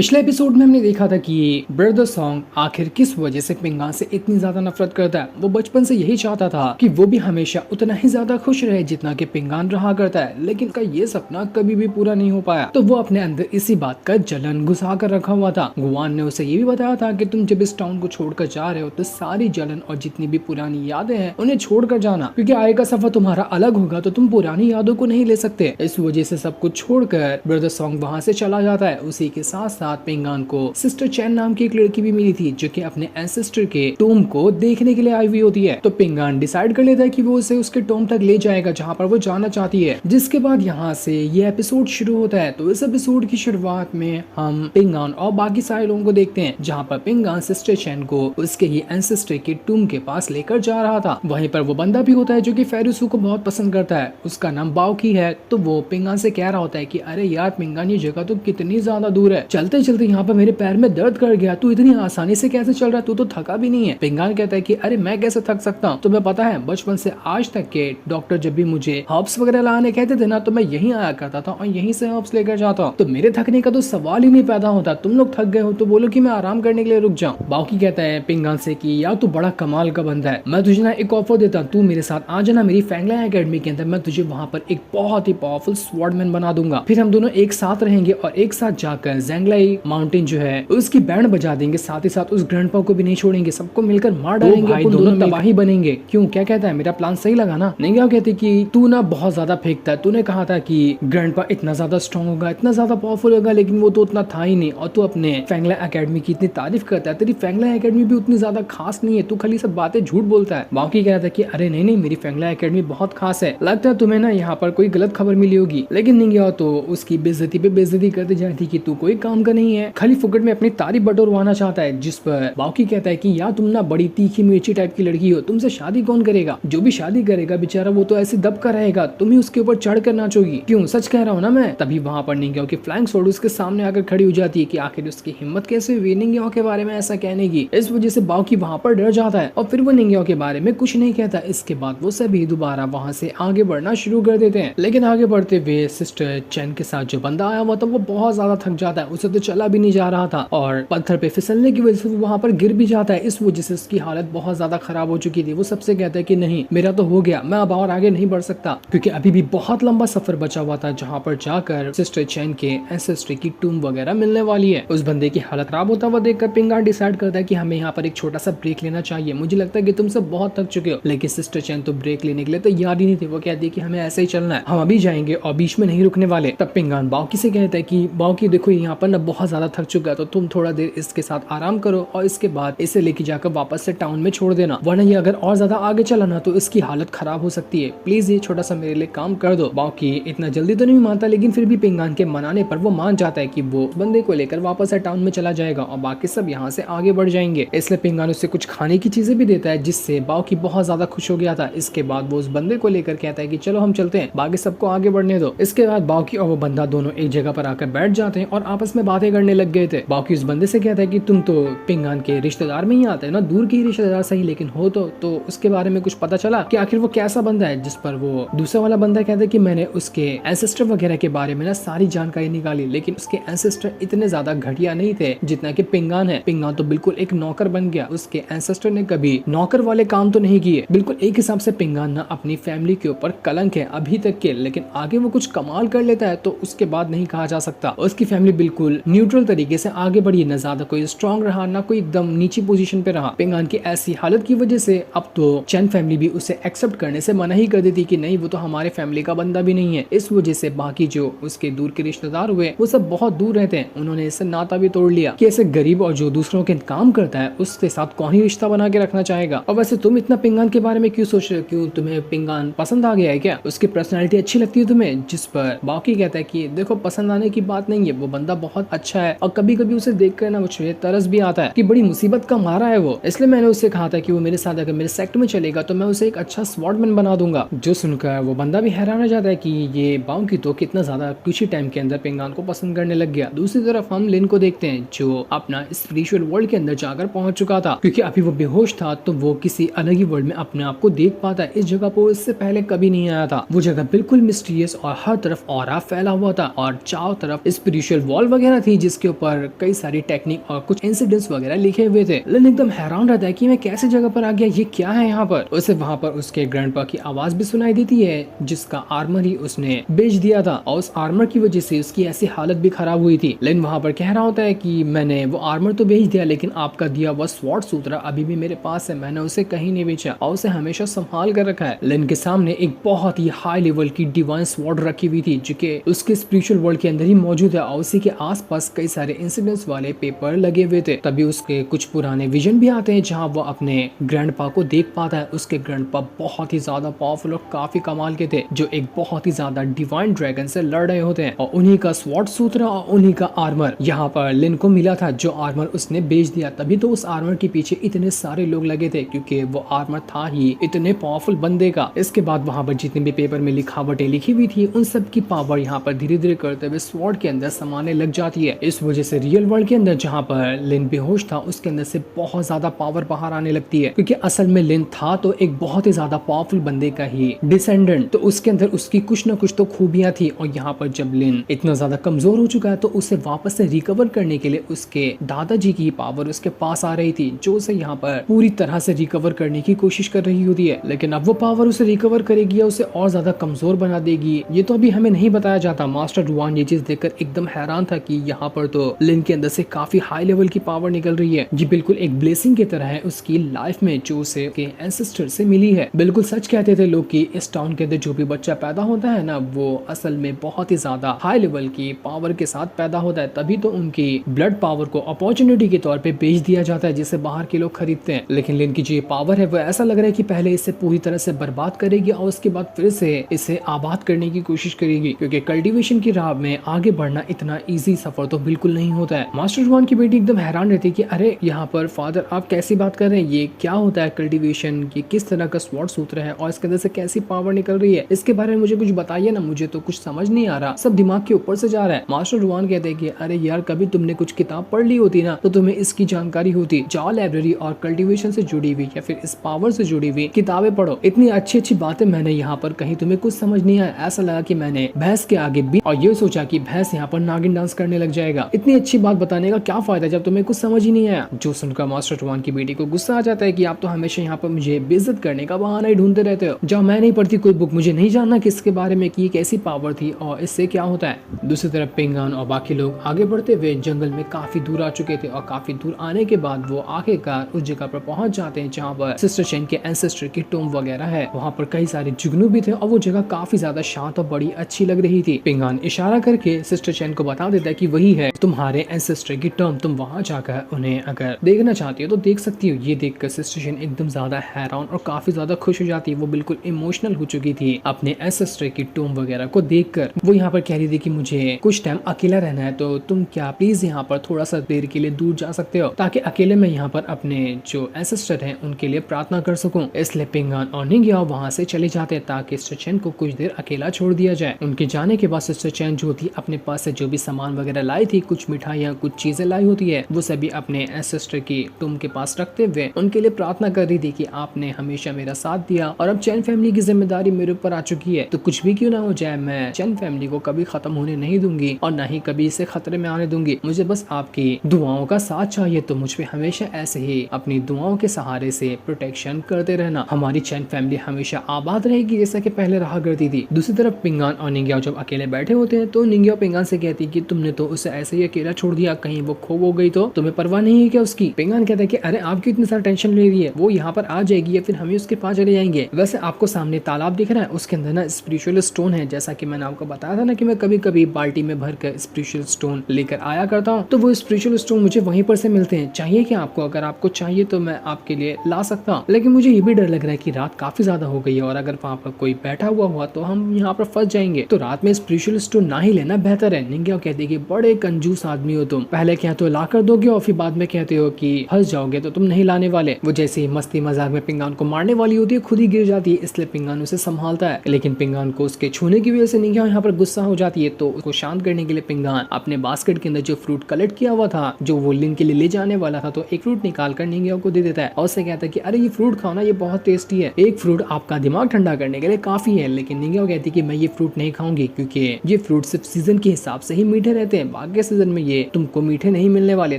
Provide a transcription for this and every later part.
पिछले एपिसोड में हमने देखा था कि ब्रदर सॉन्ग आखिर किस वजह से पिंगान से इतनी ज्यादा नफरत करता है। वो बचपन से यही चाहता था कि वो भी हमेशा उतना ही ज्यादा खुश रहे जितना कि पिंगान रहा करता है, लेकिन उसका ये सपना कभी भी पूरा नहीं हो पाया। तो वो अपने अंदर इसी बात का जलन घुसा कर रखा हुआ था। गुआन ने उसे ये भी बताया था कि तुम जब इस टाउन को छोड़कर जा रहे हो तो सारी जलन और जितनी भी पुरानी यादें हैं उन्हें छोड़कर जाना, क्योंकि आगे का सफर तुम्हारा अलग होगा तो तुम पुरानी यादों को नहीं ले सकते। इस वजह से सब कुछ छोड़कर ब्रदर सॉन्ग वहाँ से चला जाता है। उसी के साथ साथ पिंगान को सिस्टर चैन नाम की एक लड़की भी मिली थी जो कि अपने एंसेस्टर के टोम को देखने के लिए आई हुई होती है। तो पिंगान डिसाइड कर लेता है कि वो उसे उसके टोम तक ले जाएगा जहाँ पर वो जाना चाहती है। जिसके बाद यहाँ से ये एपिसोड शुरू होता है। तो इस एपिसोड की शुरुआत में हम पिंगान और बाकी सारे लोगों को देखते हैं जहाँ पर पिंगान सिस्टर चैन को उसके ही एंसेस्टर के टूम के पास लेकर जा रहा था। वहीं पर वो बंदा भी होता है जो कि फेरुसू को बहुत पसंद करता है, उसका नाम बाओकी है। तो वो पिंगान से कह रहा होता है कि अरे यार पिंगान, ये जगह तो कितनी ज्यादा दूर है, चलते चलते यहाँ पर मेरे पैर में दर्द कर गया, तू इतनी आसानी से कैसे चल रहा है, तू तो थका भी नहीं है। पिंगान कहता है कि अरे मैं कैसे थक सकता हूँ, तुम्हें पता है बचपन से आज तक के डॉक्टर जब भी मुझे हर्ब्स वगैरह लाने कहते थे ना तो मैं यहीं आया करता था और यहीं से हर्ब्स लेकर जाता हूँ, तो मेरे थकने का तो सवाल ही नहीं पैदा होता। तुम लोग थक गए हो तो बोलो कि मैं आराम करने के लिए रुक जाऊँ। बाकी कहता है पिंगान से कि यार तू बड़ा कमाल का बंदा है, मैं तुझे ना एक ऑफर देता हूँ, तू मेरे साथ आ जाना मेरी फैंगलाइन एकेडमी के अंदर, मैं तुझे वहाँ पर एक बहुत ही पावरफुल स्वॉर्डमैन बना दूंगा, फिर हम दोनों एक साथ रहेंगे और एक साथ जाकर ज़ैंगलाई माउंटेन जो है उसकी बैंड बजा देंगे, साथ ही साथ उस ग्रैंडपा को भी नहीं छोड़ेंगे, सबको मिलकर मार डालेंगे, अपन दोनों तबाही बनेंगे। क्यों, क्या कहता है, मेरा प्लान सही लगा ना? नहीं, क्या कहती कि तू ना बहुत ज्यादा फेंकता है, तूने कहा था कि ग्रैंडपा इतना ज्यादा स्ट्रॉन्ग होगा, इतना ज्यादा पावरफुल होगा, लेकिन वो तो उतना था ही नहीं, और तू अपने फैंगलाइन एकेडमी की इतनी तारीफ करता है, तेरी फैंगलाइन एकेडमी भी उतनी ज्यादा खास नहीं है, तू खाली सब बातें झूठ बोलता है। बाकी कह रहा था कि अरे नहीं नहीं, मेरी फैंगलाइन एकेडमी बहुत खास है, लगता है तुम्हें ना यहाँ पर कोई गलत खबर मिली होगी। लेकिन नहीं गया तो उसकी बेइज्जती पे बेइज्जती करते जाती कि तू कोई काम का नहीं है, खाली फुकट में अपनी तारीफ बटोरवाना चाहता है। जिस पर बाकी कहता है कि यार तुम ना बड़ी तीखी मिर्ची टाइप की लड़की हो, तुमसे शादी कौन करेगा, जो भी शादी करेगा बेचारा वो तो ऐसे दब कर रहेगा, तुम ही उसके ऊपर चढ़ कर नाचोगी। क्यों, सच कह रहा हूँ ना मैं। तभी वहां पर निंग्याओ की फ्लाइंग स्वॉर्ड उसके सामने आकर खड़ी हो जाती है कि आखिर उसकी हिम्मत कैसे हुई निंग्याओ के बारे में ऐसा कहने की। इस वजह से बाकी वहां पर डर जाता है और फिर वो निंग्याओ के बारे में कुछ नहीं कहता। इसके बाद वो सभी दोबारा वहां से आगे बढ़ना शुरू कर देते हैं। लेकिन आगे बढ़ते हुए सिस्टर चैन के साथ जो बंदा आया हुआ था वो बहुत ज्यादा थक जाता है, उसे तो चला भी नहीं जा रहा था और पत्थर पे फिसलने की वजह से वो वहां पर गिर भी जाता है। इस वजह से उसकी हालत बहुत ज्यादा खराब हो चुकी थी। वो सबसे कहता है कि नहीं, मेरा तो हो गया, मैं अब और आगे नहीं बढ़ सकता, क्योंकि अभी भी बहुत लंबा सफर बचा हुआ था जहाँ पर जाकर सिस्टर चैन के एंसेस्ट्री की टूम वगैरह मिलने वाली है। उस बंदे की हालत खराब होता हुआ देखकर पिंगान डिसाइड करता है कि हमें यहाँ पर एक छोटा सा ब्रेक लेना चाहिए, मुझे लगता है कि तुम सब बहुत थक चुके हो। लेकिन सिस्टर चैन तो ब्रेक लेने के लिए तैयार ही नहीं थी, वो कहती है कि हमें ऐसे ही चलना है, हम अभी जाएंगे और बीच में नहीं रुकने वाले। तब पिंगान बाओकी से कहता है कि बाओकी देखो यहाँ पर ना बहुत ज्यादा थक चुका है, तो तुम थोड़ा देर इसके साथ आराम करो और इसके बाद इसे लेके जाकर वापस से टाउन में छोड़ देना, वरना ये अगर और ज्यादा आगे चला ना तो इसकी हालत खराब हो सकती है, प्लीज ये छोटा सा मेरे लिए काम कर दो। बाकी इतना जल्दी तो नहीं मानता, लेकिन फिर भी पिंगान के मनाने पर वो मान जाता है कि वो बंदे को लेकर वापस से टाउन में चला जाएगा और बाकी सब यहाँ से आगे बढ़ जाएंगे। इसलिए पिंगान उससे कुछ खाने की चीजें भी देता है जिससे बाओकी बहुत ज्यादा खुश हो गया था। इसके बाद वो उस बंदे को लेकर कहता है कि चलो हम चलते हैं, बाकी सबको आगे बढ़ने दो। इसके बाद बाओकी और वो बंदा दोनों एक जगह पर आकर बैठ जाते हैं और आपस में बातें करने लग गए थे। बाओकी उस बंदे से कहता है कि तुम तो पिंगान के रिश्तेदार में ही आते हैं ना, दूर के ही रिश्तेदार सही लेकिन हो तो उसके बारे में कुछ पता चला कि आखिर वो कैसा बंदा है। जिस पर वो दूसरा वाला बंदा कहता है कि मैंने उसके एंसेस्टर वगैरह के बारे में ना सारी जानकारी निकाली, लेकिन उसके एंसेस्टर इतने ज्यादा घटिया नहीं थे जितना कि पिंगान है। पिंगान तो बिल्कुल एक नौकर बन गया, उसके एंसेस्टर ने कभी नौकर वाले काम तो नहीं किए। बिल्कुल एक हिसाब से पिंगान ना अपनी फैमिली के ऊपर कलंक है अभी तक के, लेकिन आगे वो कुछ कमाल कर लेता है तो उसके बाद नहीं कहा जा सकता। उसकी फैमिली बिल्कुल न्यूट्रल तरीके से आगे बढ़ी, न ज्यादा कोई स्ट्रॉन्ग रहा ना कोई एकदम नीची पोजीशन पे रहा। पिंगान की ऐसी हालत की वजह से अब तो चैन फैमिली भी उसे एक्सेप्ट करने से मना ही कर देती कि नहीं वो तो हमारे फैमिली का बंदा भी नहीं है। इस वजह से बाकी जो उसके दूर के रिश्तेदार हुए वो सब बहुत दूर रहते हैं, उन्होंने इससे नाता भी तोड़ लिया कि ऐसे गरीब और जो दूसरों के काम करता है उसके साथ कौन ही रिश्ता बना के रखना चाहेगा। और वैसे तुम इतना पिंगान के बारे में क्यों सोच रहे हो, क्यों तुम्हें पिंगान पसंद आ गया है क्या, उसकी पर्सनैलिटी अच्छी लगती है तुम्हें? जिस पर बाकी कहता है कि देखो पसंद आने की बात नहीं है, वो बंदा बहुत अच्छा है और कभी कभी उसे देख कर ना मुझे तरस भी आता है कि बड़ी मुसीबत का मारा है वो, इसलिए मैंने उससे कहा था कि वो मेरे साथ अगर मेरे सेक्ट में चलेगा तो मैं उसे एक अच्छा स्वॉर्डमैन बना दूंगा। जो सुनकर वो बंदा भी हैरान हो जाता है कि ये बाओकी तो कितना ज्यादा कुछ ही टाइम के अंदर पिंगान को पसंद करने लग गया। दूसरी तरफ हम लिन को देखते हैं जो अपना स्पिरिचुअल वर्ल्ड के अंदर जाकर पहुंच चुका था, क्योंकि अभी वो बेहोश था तो वो किसी अलग ही वर्ल्ड में अपने आप को देख पाता है। इस जगह पर इससे पहले कभी नहीं आया था। वो जगह बिल्कुल मिस्टीरियस और हर तरफ ऑरा फैला हुआ था और चारों तरफ स्पिरिचुअल वॉल वगैरह थी जिसके ऊपर कई सारी टेक्निक और कुछ इंसिडेंट्स वगैरह लिखे हुए थे। लिन एकदम हैरान रहता है कि मैं कैसे जगह पर आ गया, ये क्या है यहाँ पर। उसे वहाँ पर उसके ग्रैंडपा की आवाज भी सुनाई देती है जिसका आर्मर ही उसने बेच दिया था और उस आर्मर की वजह से उसकी ऐसी हालत भी खराब हुई थी। लिन वहाँ पर कह रहा होता है कि मैंने वो आर्मर तो बेच दिया लेकिन आपका दिया हुआ स्वॉर्ड सूत्र अभी भी मेरे पास है, मैंने उसे कहीं नहीं बेचा और उसे हमेशा संभाल कर रखा है। लिन के सामने एक बहुत ही हाई लेवल की डिवाइन स्वॉर्ड रखी हुई थी जो कि उसके स्पिरिचुअल वर्ल्ड के अंदर ही मौजूद है और उसी के आसपास कई सारे इंसिडेंट्स वाले पेपर लगे हुए थे। तभी उसके कुछ पुराने विजन भी आते हैं जहाँ वो अपने ग्रैंडपा को देख पाता है। उसके ग्रैंडपा बहुत ही ज्यादा पावरफुल और काफी कमाल के थे जो एक बहुत ही ज्यादा डिवाइन ड्रैगन से लड़ रहे होते हैं और उन्हीं का स्वॉर्ड सूत्र और उन्हीं का आर्मर यहाँ पर लिन को मिला था जो आर्मर उसने बेच दिया। तभी तो उस आर्मर के पीछे इतने सारे लोग लगे थे क्योंकि वो आर्मर था ही इतने पावरफुल बंदे का। इसके बाद वहाँ पर जितने भी पेपर में लिखावटें लिखी हुई थी उन सब की पावर यहाँ पर धीरे धीरे करते हुए स्वॉर्ड के अंदर समाने लग जाती है। इस वजह से रियल वर्ल्ड के अंदर जहाँ पर लिन बेहोश था उसके अंदर से बहुत ज्यादा पावर बाहर आने लगती है क्योंकि असल में लिन था तो एक बहुत ही ज्यादा पावरफुल बंदे का ही डिसेंडेंट, तो उसके अंदर उसकी कुछ न कुछ तो खूबियां थी। और यहाँ पर जब लिन इतना ज्यादा कमजोर हो चुका है तो उसे वापस से रिकवर करने के लिए उसके दादाजी की पावर उसके पास आ रही थी जो उसे यहाँ पर पूरी तरह से रिकवर करने की कोशिश कर रही होती है। लेकिन अब वो पावर उसे रिकवर करेगी या उसे और ज्यादा कमजोर बना देगी ये तो अभी हमें नहीं बताया जाता। मास्टर रुआन ये चीज देखकर एकदम हैरान था कि यहाँ पर तो लिन के अंदर से काफी हाई लेवल की पावर निकल रही है। ये बिल्कुल एक ब्लेसिंग की तरह है उसकी लाइफ में जो उसे के एंसेस्टर से मिली है। बिल्कुल सच कहते थे लोग कि इस टाउन के अंदर जो भी बच्चा पैदा होता है ना वो असल में बहुत ही ज्यादा हाई लेवल की पावर के साथ पैदा होता है, तभी तो उनकी ब्लड पावर को अपॉर्चुनिटी के तौर पे बेच दिया जाता है जिसे बाहर के लोग खरीदते हैं। लेकिन लिन की जो ये पावर है वो ऐसा लग रहा है कि पहले इसे पूरी तरह से बर्बाद करेगी और उसके बाद फिर से इसे आबाद करने की कोशिश करेगी क्योंकि कल्टीवेशन की राह में आगे बढ़ना इतना इजी सफर तो बिल्कुल नहीं होता है। मास्टर रुआन की बेटी एकदम हैरान रहती है कि अरे यहाँ पर फादर आप कैसी बात कर रहे हैं, ये क्या होता है कल्टीवेशन, ये किस तरह का स्वॉर्ड सूत्र है और इसके अंदर से कैसी पावर निकल रही है, इसके बारे में मुझे कुछ बताइए ना, मुझे तो कुछ समझ नहीं आ रहा, सब दिमाग के ऊपर से जा रहा है। मास्टर रुआन कहते हैं कि अरे यार कभी तुमने कुछ किताब पढ़ ली होती ना तो तुम्हें इसकी जानकारी होती, जाओ लाइब्रेरी और कल्टीवेशन से जुड़ी हुई या फिर इस पावर से जुड़ी हुई किताबें पढ़ो। इतनी अच्छी अच्छी बातें मैंने यहाँ पर कहीं तुम्हें कुछ समझ नहीं आया, ऐसा लगा कि मैंने भैंस के आगे भी और ये सोचा कि भैंस यहाँ पर नागिन डांस करने लग जाएगा। इतनी अच्छी बात बताने का क्या फायदा जब तुम्हें कुछ समझ ही नहीं आया। जो सुनकर मास्टर रुआन की बेटी को गुस्सा आ जाता है कि आप तो हमेशा यहाँ पर मुझे बेइज्जत करने का बहाना ही ढूंढते रहते हो, जब मैं नहीं पढ़ती कोई बुक, मुझे नहीं जानना किसके बारे में कि कैसी पावर थी और इससे क्या होता है। दूसरी तरफ पिंगान और बाकी लोग आगे बढ़ते हुए जंगल में काफी दूर आ चुके थे और काफी दूर आने के बाद वो आखिरकार उस जगह पर पहुंच जाते हैं जहाँ पर सिस्टर चेन के एंसेस्टर की टोम वगैरह है। वहाँ पर कई सारे जुगनू भी थे और वो जगह काफी ज्यादा शांत और बड़ी अच्छी लग रही थी। पिंगान इशारा करके सिस्टर चेन को बता देता है कि वही है तुम्हारे एंसेस्टर की टर्म, तुम वहाँ जाकर उन्हें अगर देखना चाहती हो तो देख सकती हो। ये देखकर सिस्टर चेन एकदम ज्यादा हैरान और काफी ज्यादा खुश हो जाती है। वो बिल्कुल इमोशनल हो चुकी थी अपने एंसेस्टर की टोम वगैरह को देखकर। वो यहाँ पर कह रही थी कि मुझे कुछ टाइम अकेला रहना है तो तुम क्या प्लीज यहाँ पर थोड़ा सा देर के लिए दूर जा सकते हो ताकि अकेले मैं यहाँ पर अपने जो एंसेस्टर हैं उनके लिए प्रार्थना कर सकूं। इसलिए पिंगान और निंगिया वहाँ से चले जाते हैं ताकि सिस्टर चेन को कुछ देर अकेला छोड़ दिया जाए। उनके जाने के बाद सिस्टर चेन जो थी अपने पास से जो भी सामान वगैरह लाई थी, कुछ मिठाइयाँ कुछ चीजें लाई होती है, वो सभी अपने एंसेस्टर की टूम के पास रखते हुए उनके लिए प्रार्थना कर रही थी कि आपने हमेशा मेरा साथ दिया और अब चैन फैमिली की जिम्मेदारी मेरे ऊपर आ चुकी है, तो कुछ भी क्यों ना हो जाए मैं चैन फैमिली को कभी खत्म होने नहीं दूंगी और ना ही कभी इसे खतरे में आने दूंगी। मुझे बस आपकी दुआओं का साथ चाहिए, तो मुझ पे हमेशा ऐसे ही अपनी दुआओं के सहारे से प्रोटेक्शन करते रहना। हमारी चैन फैमिली हमेशा आबाद रहेगी जैसा कि पहले रहा करती थी। दूसरी तरफ पिंगान और निंगिया जब अकेले बैठे होते हैं तो निंगिया पिंगान से कहती कि तुमने तो उसे ऐसे ही अकेला छोड़ दिया, कहीं वो खो हो गई तो तुम्हें परवाह नहीं है क्या उसकी। पिंगान कहता है कि अरे आप क्यों इतनी सारी टेंशन ले रही है, वो यहाँ पर आ जाएगी या फिर हम ही उसके पास चले जाएंगे। वैसे आपको सामने तालाब दिख रहा है, उसके अंदर ना स्पिरिचुअल स्टोन है, जैसा कि मैंने आपको बताया था ना कि मैं कभी कभी बाल्टी में भर कर स्पिरिचुअल स्टोन लेकर आया करता हूँ, तो वो स्पिरिचुअल स्टोन मुझे वहीं पर से मिलते हैं। चाहिए क्या आपको? अगर आपको चाहिए तो मैं आपके लिए ला सकता हूँ, लेकिन मुझे ये भी डर लग रहा है कि रात काफी ज्यादा हो गई है और अगर वहाँ पर कोई बैठा हुआ तो हम यहाँ पर फंस जाएंगे, तो रात में स्पिरिचुअल स्टोन ना ही लेना बेहतर है। निंगिया कहती है कि बड़े कंजूस आदमी हो तुम, पहले कहते हो ला कर दोगे और फिर बाद में कहते हो कि फंस जाओगे तो तुम नहीं लाने वाले। वो जैसे ही मस्ती मजाक में पिंगान को मारने वाली होती है खुद ही गिर जाती है, इसलिए पिंगान उसे संभालता है। लेकिन पिंगान को उसके छूने की वजह से निंगिया यहाँ पर गुस्सा हो जाती है, तो उसको शांत करने के लिए पिंगान अपने बास्केट के अंदर जो फ्रूट कलेक्ट किया हुआ था, जो वो लिन के लिए ले जाने वाला था, तो एक फ्रूट निकाल कर निंगिया को दे देता है और उससे कहता है कि अरे ये फ्रूट खाओ ना, ये बहुत टेस्टी है, एक फ्रूट आपका दिमाग ठंडा करने के लिए काफी है। लेकिन निंगिया कहती है कि मैं ये फ्रूट नहीं खाऊंगी क्योंकि ये फ्रूट सिर्फ सीजन के हिसाब से ही मीठे रहते हैं, बाकी सीजन में ये तुमको मीठे नहीं मिलने वाले,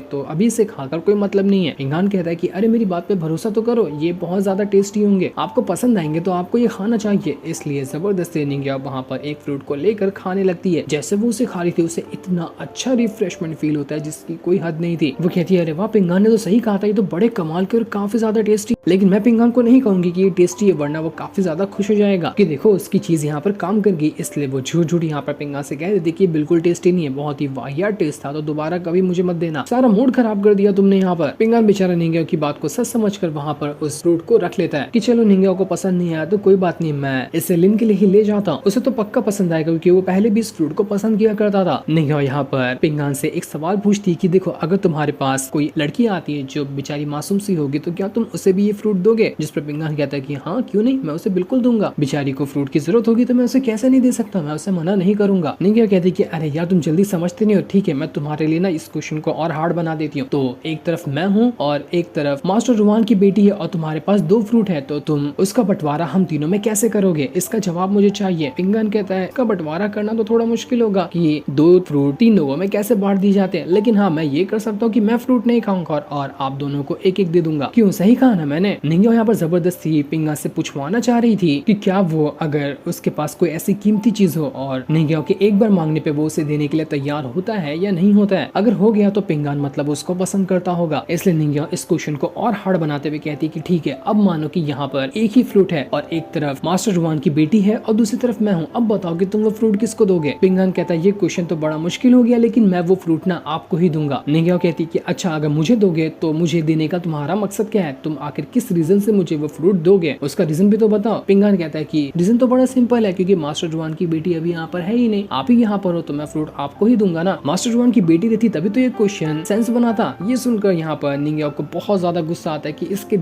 तो अभी से खाकर कोई मतलब नहीं है। पिंगान कहता है कि अरे मेरी बात पे भरोसा तो करो, ये बहुत ज्यादा टेस्टी होंगे, आपको पसंद आएंगे तो आपको ये खाना चाहिए। इसलिए जबरदस्ती निंजा वहाँ पर एक फ्रूट को लेकर खाने लगती है। जैसे वो उसे खा रही थी उसे इतना अच्छा रिफ्रेशमेंट फील होता है जिसकी कोई हद नहीं थी। वो कहती है अरे वाह, पिंगान ने तो सही कहा था, ये तो बड़े कमाल के और काफी ज्यादा टेस्टी। लेकिन मैं पिंगान को नहीं कहूंगी कि ये टेस्टी है, वरना वो काफी ज्यादा खुश हो जाएगा कि देखो उसकी चीज यहाँ पर काम कर गई। इसलिए वो झूठ झूठ यहाँ पर पिंगान से कह देती कि बिल्कुल टेस्टी नहीं है, बहुत ही वाहियात टेस्ट था, तो दोबारा कभी मुझे मत देना, सारा मूड खराब कर दिया तुमने यहाँ पर। पिंगान बेचारा निंजा की बात को सच समझकर वहाँ पर उस फ्रूट को रख लेता है कि चलो निंजा को पसंद नहीं आया तो कोई बात नहीं, मैं इसे लिन के लिए ही ले जाता हूँ, उसे तो पक्का पसंद आएगा क्योंकि वो पहले भी इस फ्रूट को पसंद किया करता था। निंजा यहाँ पर पिंगान से एक सवाल पूछती कि देखो अगर तुम्हारे पास कोई लड़की आती है जो बेचारी मासूम सी होगी तो क्या तुम उसे भी ये फ्रूट दोगे? जिस पर पिंगान कहता है कि हाँ क्यों नहीं, मैं उसे बिल्कुल दूंगा, बेचारी को फ्रूट की जरूरत होगी तो मैं उसे कैसे नहीं दे सकता, मैं उसे मना नहीं करूंगा। निंजा कहती कि अरे यार तुम जल्दी समझते नहीं हो, ठीक है मैं तुम्हारे लिए ना इस क्वेश्चन को और हार्ड बना देती हूँ। तो एक तरफ मैं हूँ और एक तरफ मास्टर रुवान की बेटी है और तुम्हारे पास 2 फ्रूट है, तो तुम उसका बंटवारा हम तीनों में कैसे करोगे? इसका जवाब मुझे चाहिए। पिंगान कहता है इसका बंटवारा करना तो थोड़ा मुश्किल होगा कि 2 फ्रूट 3 लोगों में कैसे बांट दिए जाते हैं, लेकिन हाँ मैं ये कर सकता हूँ कि मैं फ्रूट नहीं खाऊंगा और आप दोनों को एक एक दे दूंगा। क्यों, सही कहा ना मैंने? निंजा यहाँ पर जबरदस्ती पिंगान से पूछवाना चाह रही थी कि क्या वो अगर उसके पास कोई ऐसी कीमती चीज हो और निंजा के एक बार मांगने पे वो उसे देने के लिए तैयार होता है या नहीं होता है। अगर हो गया तो पिंगान मतलब उसको पसंद करता होगा। इसलिए निंजा इस क्वेश्चन को और हार्ड बनाते हुए कहती है कि ठीक है अब मानो कि यहाँ पर एक ही फ्रूट है और एक तरफ मास्टर रुवान की बेटी है और दूसरी तरफ मैं हूँ, अब बताओ कि तुम वो फ्रूट किसको दोगे? पिंगान कहता है ये क्वेश्चन तो बड़ा मुश्किल हो गया, लेकिन मैं वो फ्रूट ना आपको ही दूंगा। निंजा कहती कि अच्छा अगर मुझे दोगे तो मुझे देने का तुम्हारा मकसद क्या है, तुम आखिर किस रीजन से मुझे वो फ्रूट दोगे, उसका रीजन भी तो बताओ। पिंगान कहता है कि रीजन तो बड़ा सिंपल है, क्योंकि मास्टर रुवान की बेटी अभी यहाँ पर है ही नहीं, आप ही यहाँ पर हो तो मैं फ्रूट आपको ही दूंगा ना। मास्टर रुवान की बेटी रहती तभी तो ये क्वेश्चन सेंस बनाता। ये सुनकर यहाँ पर निंजा को बहुत ज्यादा गुस्सा आता है कि इसका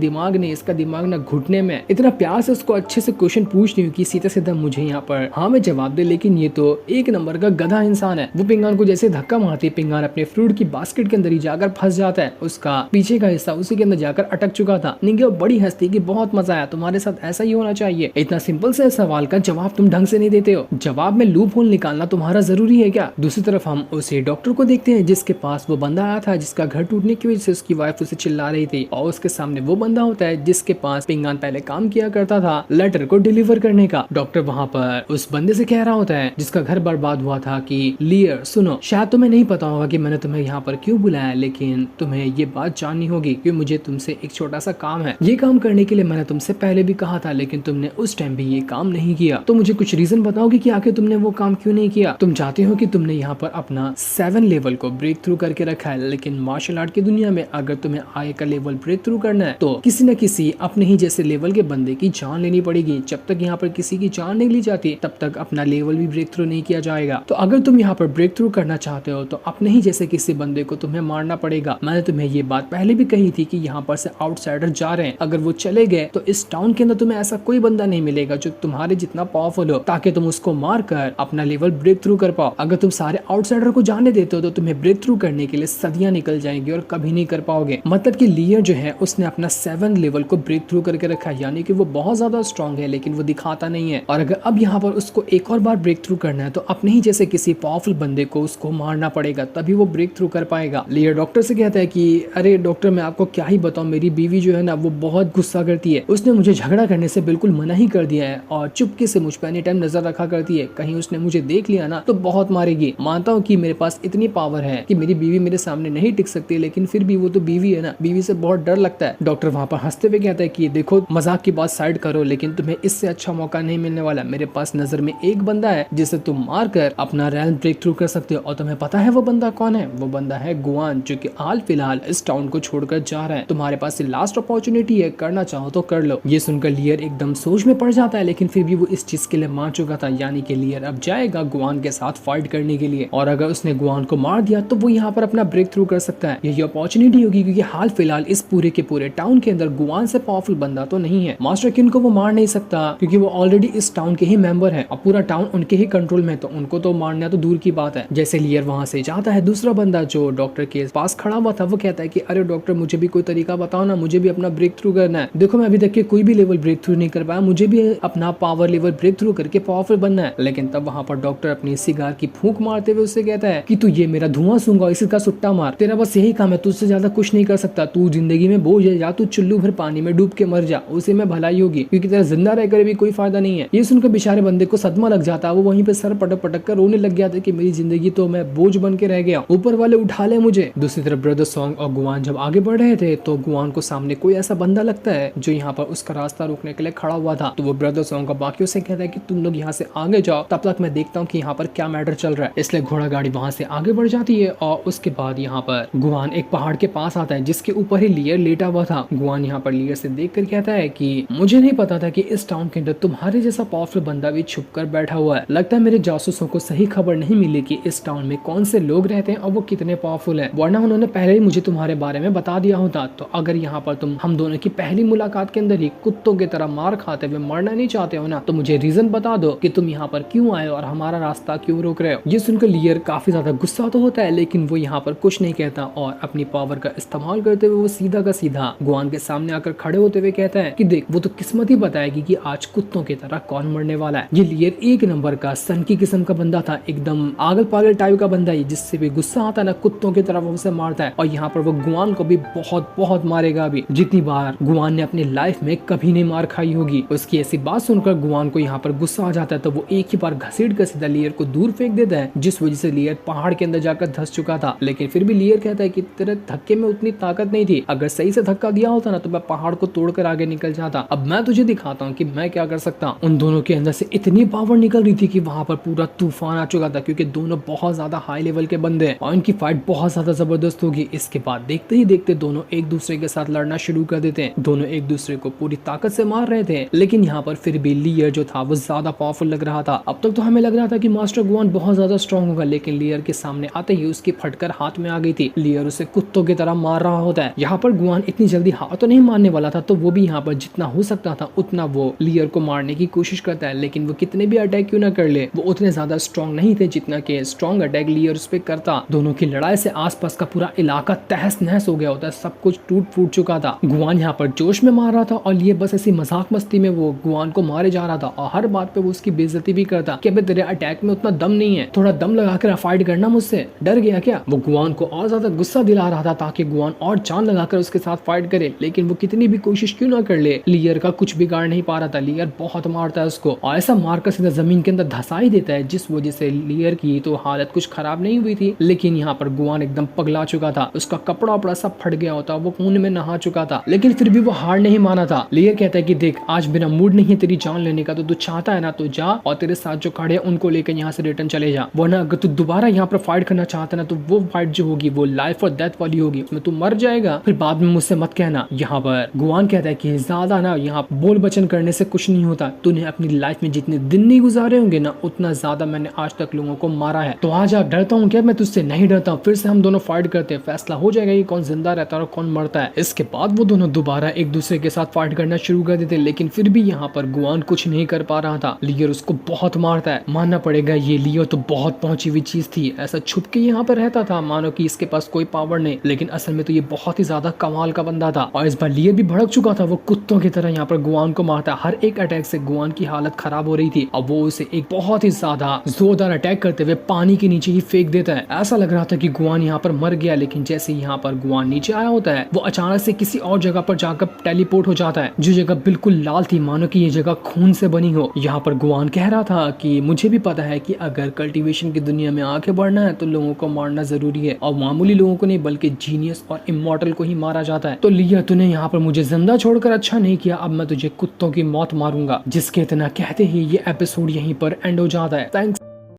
दिमाग ना घुटने में इतना प्यार से उसको अच्छे से क्वेश्चन पूछ रही हूँ कि सीधा सीधा मुझे यहाँ पर हाँ में जवाब दे, लेकिन ये तो एक नंबर का गधा इंसान है। वो पिंगान को जैसे धक्का मारती, पिंगान अपने फ्रूट की बास्केट के अंदर ही जाकर फंस जाता है, उसका पीछे का हिस्सा उसी के अंदर जाकर अटक चुका था। निंजा बड़ी हंसती कि बहुत मजा आया, तुम्हारे साथ ऐसा ही होना चाहिए, इतना सिंपल से सवाल का जवाब तुम ढंग से नहीं देते हो, जवाब में लूप होल निकालना तुम्हारा जरूरी है क्या? दूसरी तरफ हम उसे डॉक्टर को देखते हैं जिसके पास वो बंदा आया था जिसका घर टूटने की वजह से उसकी वाइफ उसे चिल्ला रही थी, और उसके सामने वो बंदा होता है जिसके पास पिंगान पहले काम किया करता था लेटर को डिलीवर करने का। डॉक्टर वहाँ पर उस बंदे से कह रहा होता है जिसका घर बर्बाद हुआ था कि लियर सुनो, शायद तुम्हें नहीं पता होगा कि मैंने तुम्हें यहाँ पर क्यों बुलाया, लेकिन तुम्हें ये बात जाननी होगी कि मुझे तुमसे एक छोटा सा काम है, ये काम करने के लिए मैंने तुमसे पहले भी कहा था लेकिन तुमने उस टाइम भी ये काम नहीं किया, तो मुझे कुछ रीजन बताओगे कि आखिर तुमने वो काम क्यों नहीं किया? तुम चाहते हो कि तुमने यहाँ पर अपना 7 लेवल को ब्रेक थ्रू करके रखा है, लेकिन मार्शल आर्ट की दुनिया में अगर तुम्हें आगे का लेवल ब्रेक थ्रू करना है तो किसी न किसी अपने ही जैसे लेवल के बंदे की जान लेनी पड़ेगी। जब तक यहाँ पर किसी की जान नहीं ली जाती तब तक अपना लेवल भी ब्रेक थ्रू नहीं किया जाएगा। तो अगर तुम यहाँ पर ब्रेक थ्रू करना चाहते हो तो अपने ही जैसे किसी बंदे को तुम्हें मारना पड़ेगा। मैंने तुम्हें ये बात पहले भी कही थी कि यहाँ पर से आउटसाइडर जा रहे हैं, अगर वो चले गए तो इस टाउन के अंदर तुम्हें ऐसा कोई बंदा नहीं मिलेगा जो तुम्हारे जितना पावरफुल हो ताकि तुम उसको मार कर अपना लेवल ब्रेक थ्रू कर पाओ। अगर तुम सारे आउटसाइडर को जाने देते हो तो तुम्हें ब्रेक थ्रू करने के लिए सदियां निकल जाएंगी और कभी नहीं कर पाओगे। मतलब कि लियर जो है उसने अपना 7 लेवल को ब्रेक थ्रू करके रखा है, यानी कि वो बहुत ज्यादा स्ट्रॉन्ग है लेकिन वो दिखाता नहीं है। और अगर अब यहाँ पर उसको एक और बार ब्रेक थ्रू करना है तो अपने ही जैसे किसी पावरफुल बंदे को उसको मारना पड़ेगा, तभी वो ब्रेक थ्रू कर पाएगा। लियर डॉक्टर से कहता है कि अरे डॉक्टर मैं आपको क्या ही बताऊं, मेरी बीवी जो है ना वो बहुत गुस्सा करती है, उसने मुझे झगड़ा करने से बिल्कुल मना ही कर दिया है और चुपके से मुझ पर एनी टाइम नजर रखा करती है, कहीं उसने मुझे देख लिया ना तो बहुत मारेगी। मानता हूँ कि मेरे पास इतनी पावर है कि मेरी बीवी मेरे सामने नहीं टिक सकती, लेकिन फिर भी वो तो बीवी है ना, बीवी से बहुत डर लगता है। डॉक्टर वहाँ पर हंसते हुए कहता है कि देखो मजाक की बात साइड करो, लेकिन तुम्हें इससे अच्छा मौका नहीं मिलने वाला। मेरे पास नजर में एक बंदा है जिसे तुम मार कर अपना रैंक ब्रेक थ्रू कर सकते हो, और तुम्हें पता है वो बंदा कौन है? वो बंदा है गुआन, जो कि हाल फिलहाल इस टाउन को छोड़कर जा रहा है। तुम्हारे पास लास्ट अपॉर्चुनिटी है, करना चाहो तो कर लो। ये सुनकर लियर एकदम सोच में पड़ जाता है, लेकिन फिर भी वो इस चीज के लिए मान चुका था, यानी कि लियर अब जाएगा गुआन के साथ फाइट करने के लिए, और अगर उसने गुआन को मार दिया तो वो यहाँ पर अपना ब्रेक थ्रू कर सकता है। यही अपॉर्चुनिटी होगी क्योंकि हाल फिलहाल इस पूरे के पूरे टाउन के अंदर गुआन से पावरफुल बंदा तो नहीं है। मास्टर किन को वो मार नहीं सकता क्योंकि वो ऑलरेडी इस टाउन के ही मेंबर है और पूरा टाउन उनके ही कंट्रोल में, तो उनको तो मारना तो दूर की बात है। जैसे लियर वहाँ से जाता है, दूसरा बंदा जो डॉक्टर के पास खड़ा हुआ था वो कहता है कि अरे डॉक्टर मुझे भी कोई तरीका बताओ ना, मुझे भी अपना ब्रेक थ्रू करना है। देखो मैं अभी तक के कोई भी लेवल ब्रेक थ्रू नहीं कर पाया, मुझे भी अपना पावर लेवल ब्रेक थ्रू करके पावरफुल बनना है। लेकिन तब वहाँ पर डॉक्टर अपनी सिगार की फूंक मारते हुए उससे कहता कहता है कि तू ये मेरा धुआं सूंघा, इसी का सुट्टा मार, तेरा बस यही काम है, तुझसे ज्यादा कुछ नहीं कर सकता, तू जिंदगी में बोझ है, या तू चुल्लू भर पानी में डूब के मर जा, उसी में भलाई होगी, क्योंकि तेरा जिंदा रहकर भी कोई फायदा नहीं है। ये सुनकर बेचारे बंदे को सदमा लग जाता, वो वहीं पे सर पटक पटक कर रोने लग गया था कि मेरी जिंदगी तो मैं बोझ बन के रह गया, ऊपर वाले उठा ले मुझे। दूसरी तरफ ब्रदर सॉन्ग और गुआन जब आगे बढ़ रहे थे तो गुआन को सामने कोई ऐसा बंदा लगता है जो यहाँ पर उसका रास्ता रोकने के लिए खड़ा हुआ था। तो वो ब्रदर सॉन्ग का बाकियों से कहता है कि तुम लोग यहाँ से आगे जाओ, तब तक मैं देखता हूँ कि यहाँ पर क्या मैटर चल रहा है। इसलिए घोड़ा गाड़ी वहां से आगे बढ़ जाती है और उसके बाद यहाँ पर गुआन एक पहाड़ के पास आता है जिसके ऊपर ही लियर लेटा हुआ था। गुआन यहाँ पर लियर से देख कर कहता है कि मुझे नहीं पता था कि इस टाउन के अंदर तुम्हारे जैसा पावरफुल बंदा भी छुप कर बैठा हुआ है। लगता है मेरे जासूसों को सही खबर नहीं मिली कि इस टाउन में कौन से लोग रहते हैं और वो कितने पावरफुल है, वरना उन्होंने पहले ही मुझे तुम्हारे बारे में बता दिया होता। तो अगर यहाँ पर तुम हम दोनों की पहली मुलाकात के अंदर ही कुत्तों की तरह मार खाते हुए मरना नहीं चाहते हो ना, तो मुझे रीजन बता दो कि तुम यहाँ पर क्यों आए और हमारा रास्ता क्यों रोक रहे हो। ये सुनकर लियर काफी ज्यादा गुस्सा तो होता है, लेकिन वो यहाँ पर कुछ नहीं कहता और अपनी पावर का इस्तेमाल करते हुए वो सीधा का सीधा गुआन के सामने आकर खड़े होते हुए कहता है कि देख, वो तो किस्मत ही बताएगी कि आज कुत्तों की तरह कौन मरने वाला है। ये लियर एक नंबर का सन की किस्म का बंदा था, एकदम आगल पागल टाइप का बंदा है, जिससे भी गुस्सा आता है ना कुत्तों की तरफ उसे मारता है। और यहाँ पर वो गुआन को भी बहुत बहुत मारेगा भी, जितनी बार गुआन ने अपनी लाइफ में कभी नहीं मार खाई होगी। उसकी ऐसी बात सुनकर गुआन को यहाँ पर गुस्सा आ जाता है, तो वो एक ही बार घसीट कर सीधा लियर को दूर फेंक देता है, जिस वजह से लियर पहाड़ के अंदर जाकर धंस चुका था। लेकिन फिर भी लियर कहता है कि तेरे धक्के में उतनी ताकत नहीं थी, अगर सही से धक्का दिया होता ना तो मैं पहाड़ को तोड़कर आगे निकल जाता। अब मैं तुझे दिखाता हूँ कि मैं क्या कर सकता हूँ। उन दोनों के अंदर से इतनी पावर निकल रही थी कि वहां पर पूरा तूफान आ चुका था, क्योंकि दोनों बहुत ज्यादा हाई लेवल के बंदे हैं और इनकी फाइट बहुत ज्यादा जबरदस्त होगी। इसके बाद देखते ही देखते दोनों एक दूसरे के साथ लड़ना शुरू कर देते हैं। दोनों एक दूसरे को पूरी ताकत से मार रहे थे, लेकिन यहाँ पर फिर भी लियर जो था वो ज्यादा पावरफुल लग रहा था। अब तक तो हमें लग रहा था कि मास्टर गुआन बहुत ज्यादा स्ट्रॉन्ग होगा, लेकिन लियर के सामने आते ही उसकी फटकर हाथ में आ गई थी। लियर उसे कुत्तों की तरह मार रहा होता है। यहाँ पर गुआन इतनी जल्दी हाथ तो नहीं मारने वाला था, तो वो भी यहाँ पर जितना हो सकता था उतना वो लियर को मारने की कोशिश करता है, लेकिन वो कितने भी अटैक क्यों ना कर ले, वो उतने ज्यादा स्ट्रॉन्ग नहीं थे जितना कि स्ट्रॉन्ग अटैक लियर उस पे करता। दोनों की लड़ाई से आसपास का पूरा इलाका तहस नहस हो गया होता है, सब कुछ टूट फूट चुका था। गुआन यहाँ पर जोश में मार रहा था और ये बस ऐसी मजाक मस्ती में वो गुआन को मारे जा रहा था और हर बात पे वो उसकी बेइज्जती भी करता कि अबे तेरे अटैक में उतना दम नहीं है, थोड़ा दम लगाकर फाइट करना, मुझसे डर गया क्या। वो गुआन को और ज्यादा गुस्सा दिला रहा था ताकि गुआन और जान लगाकर उसके साथ फाइट करे, लेकिन वो कितनी भी कोशिश क्यों ना कर ले, लियर का कुछ बिगाड़ नहीं पा रहा था। लियर बहुत मारता है उसको और ऐसा मारकर सीधा जमीन के अंदर धसा ही देता है, जिस वजह से लियर की तो हालत कुछ खराब नहीं हुई थी, लेकिन यहाँ पर गुआन एकदम पगला चुका था। उसका कपड़ा वपड़ा सब फट गया होता, वो खून में नहा चुका था, लेकिन फिर भी वो हार नहीं माना था। लियर कहता है कि देख, आज मेरा मूड नहीं है तेरी जान लेने का, तो तू चाहता है ना तो जा और तेरे साथ जो खड़े हैं उनको लेकर यहाँ से रिटर्न चले जा, वरना अगर तू दोबारा यहाँ पर फाइट करना चाहता है ना तो वो फाइट जो होगी वो लाइफ और डेथ वाली होगी, उसमें तू मर जाएगा, फिर बाद में मुझसे मत कहना। यहाँ पर गुआन कहता है कि ज्यादा ना यहाँ बोल बचन करने से कुछ नहीं होता, तूने अपनी लाइफ में जितने दिन नहीं गुजारे होंगे ना उतना ज्यादा मैंने आज तक लोगों को मारा है, तो आज आप डरता हूँ क्या? मैं तुझसे नहीं डरता हूँ, फिर से हम दोनों फाइट करते हैं, फैसला हो जाएगा कि कौन जिंदा रहता है और कौन मरता है। इसके बाद वो दोनों दोबारा एक दूसरे के साथ फाइट करना शुरू कर देते, लेकिन फिर भी यहाँ पर गुआन कुछ नहीं कर पा रहा था। लियर उसको बहुत मारता है, मानना पड़ेगा ये लियर तो बहुत पहुंची हुई चीज थी, ऐसा छुप के यहाँ पर रहता था मानो कि इसके पास कोई पावर नहीं, लेकिन असल में तो ये बहुत ही ज्यादा कमाल का बंदा था। और इस बार लियर भी भड़क चुका था, वो कुत्तों की तरह यहाँ पर गुआन को मारता, हर एक अटैक से गुआन की हालत खराब हो रही थी। अब वो उसे एक बहुत ही ज्यादा जोरदार अटैक करते हुए पानी के नीचे ही फेंक देता है। ऐसा लग रहा था कि गुआन यहाँ पर मर गया, लेकिन जैसे यहाँ पर गुआन नीचे आया होता है वो अचानक से किसी और जगह पर जाकर टेलीपोर्ट हो जाता है, जो जगह बिल्कुल लाल थी, मानो कि ये जगह खून से बनी हो। यहाँ पर गुआन कह रहा था कि मुझे भी पता है कि अगर कल्टीवेशन की दुनिया में आगे बढ़ना है तो लोगों को मारना जरूरी है, और मामूली लोगों को नहीं बल्कि जीनियस और इमॉर्टल को ही मारा जाता है। तो लिया, तूने यहाँ पर मुझे जिंदा छोड़कर अच्छा नहीं किया, अब मैं तुझे कुत्तों की मौत मारूंगा। जिसके इतना कहते ही ये एपिसोड यहीं पर एंड हो जाता है। थैंक्स।